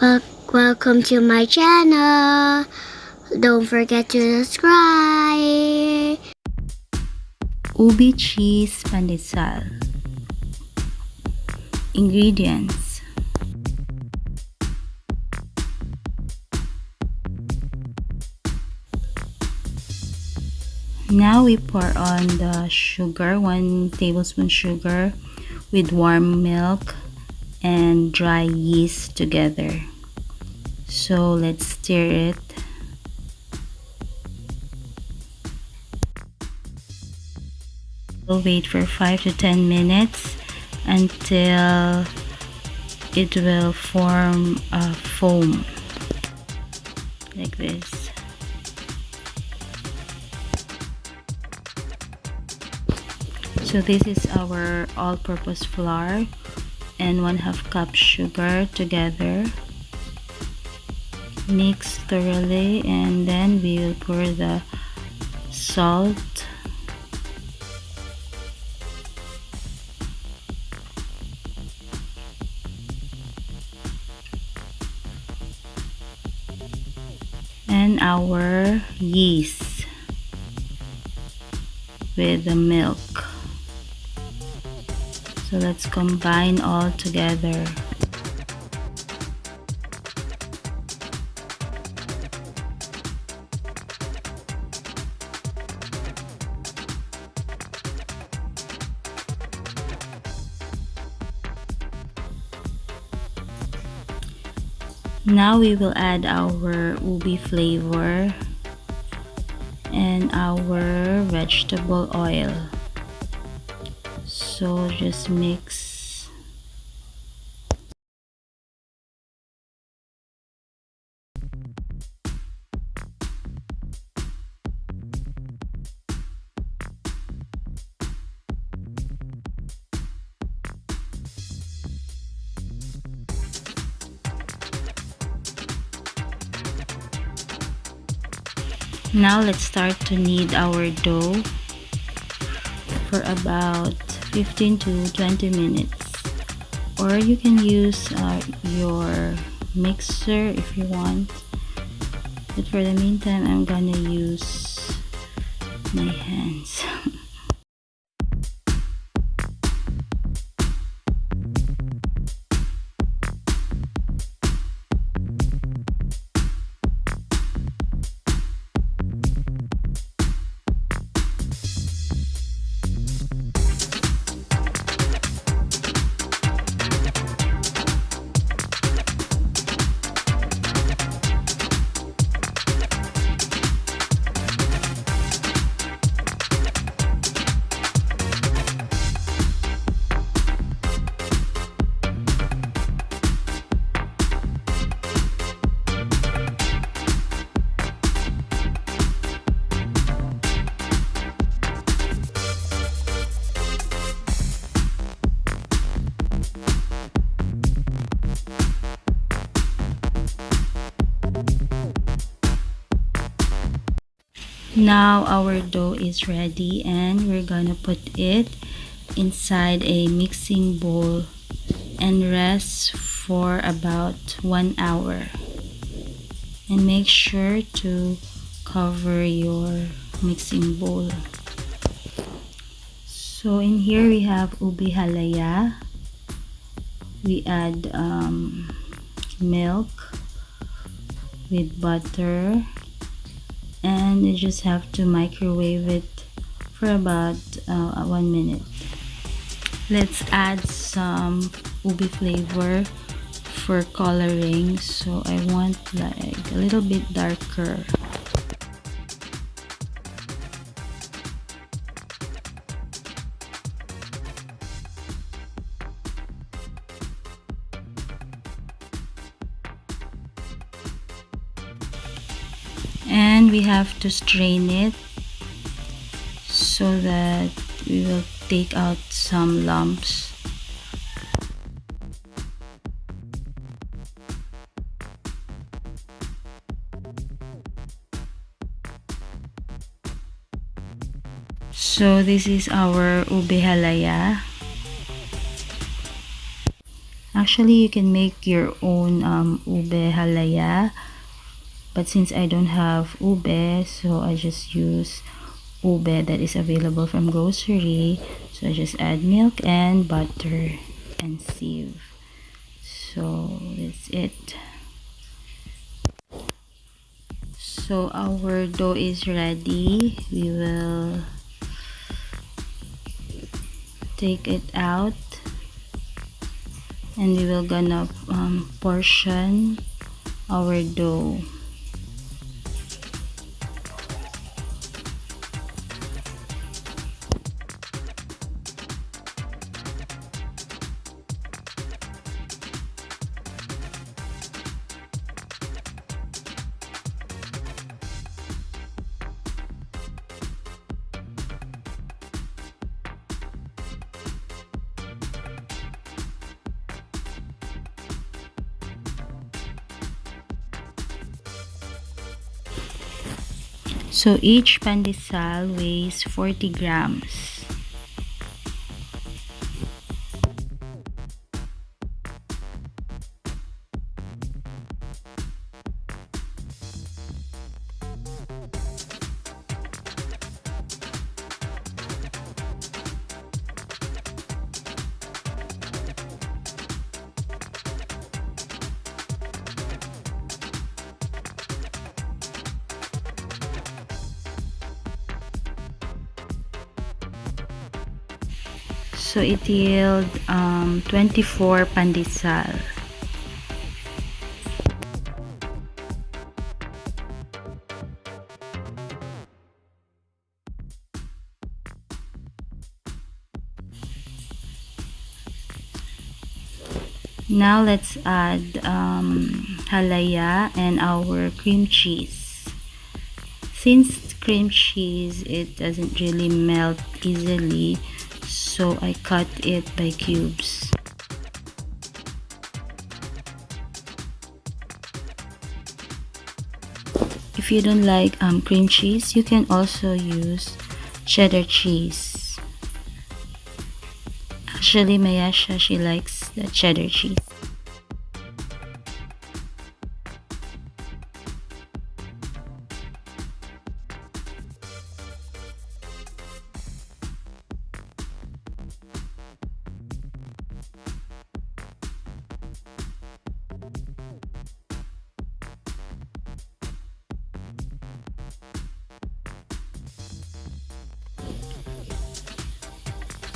Welcome to my channel. Don't forget to subscribe. Ube Cheese Pandesal. Ingredients: now we pour on the sugar, 1 tablespoon sugar with warm milk and dry yeast together. So let's stir it. We'll wait for 5 to 10 minutes until it will form a foam like this. So this is our all-purpose flour and 1/2 cup sugar together. Mix thoroughly, and then we will pour the salt, and our yeast with the milk. So let's combine all together. Now we will add our ube flavor and our vegetable oil. So just mix. Now let's start to knead our dough for about 15 to 20 minutes, or you can use your mixer if you want, but for the meantime I'm gonna use my hands. Now our dough is ready, and we're gonna put it inside a mixing bowl and rest for about 1 hour. And make sure to cover your mixing bowl. So in here we have ube halaya. We add milk with butter, and you just have to microwave it for about 1 minute. Let's add some ube flavor for coloring, so I want like a little bit darker. And we have to strain it so that we will take out some lumps. So this is our ube halaya. Actually, you can make your own ube halaya, but since I don't have ube, so I just use ube that is available from grocery. So I just add milk and butter and sieve. So that's it. So our dough is ready. We will take it out and we will gonna portion our dough. So each pandesal weighs 40 grams. So it yield 24 pandesal. Now let's add halaya and our cream cheese. Since cream cheese, it doesn't really melt easily, so I cut it by cubes. If you don't like cream cheese, you can also use cheddar cheese. Actually, myiesha, she likes the cheddar cheese.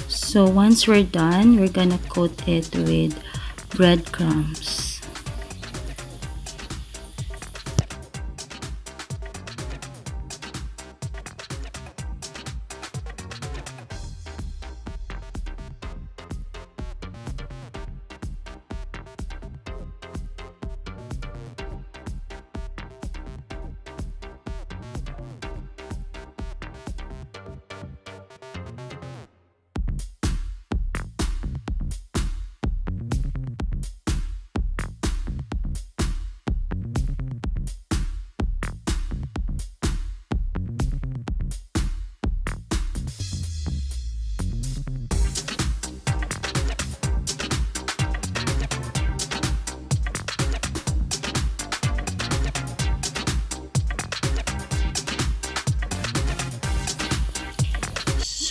So once we're done, we're gonna coat it with breadcrumbs.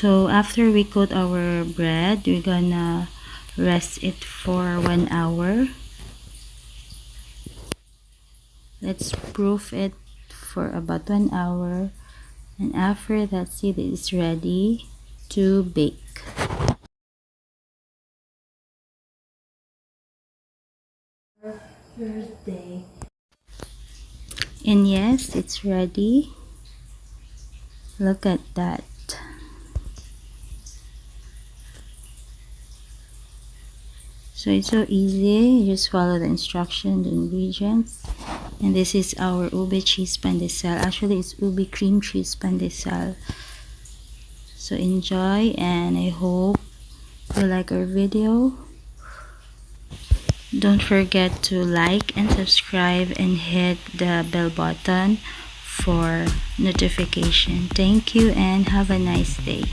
So after we coat our bread, we're gonna rest it for 1 hour. Let's proof it for about 1 hour, and after that, see that it's ready to bake. Birthday. And yes, it's ready. Look at that. So it's so easy. You just follow the instructions, the ingredients. And this is our Ube Cheese Pandesal. Actually, it's Ube Cream Cheese Pandesal. So enjoy, and I hope you like our video. Don't forget to like and subscribe and hit the bell button for notification. Thank you and have a nice day.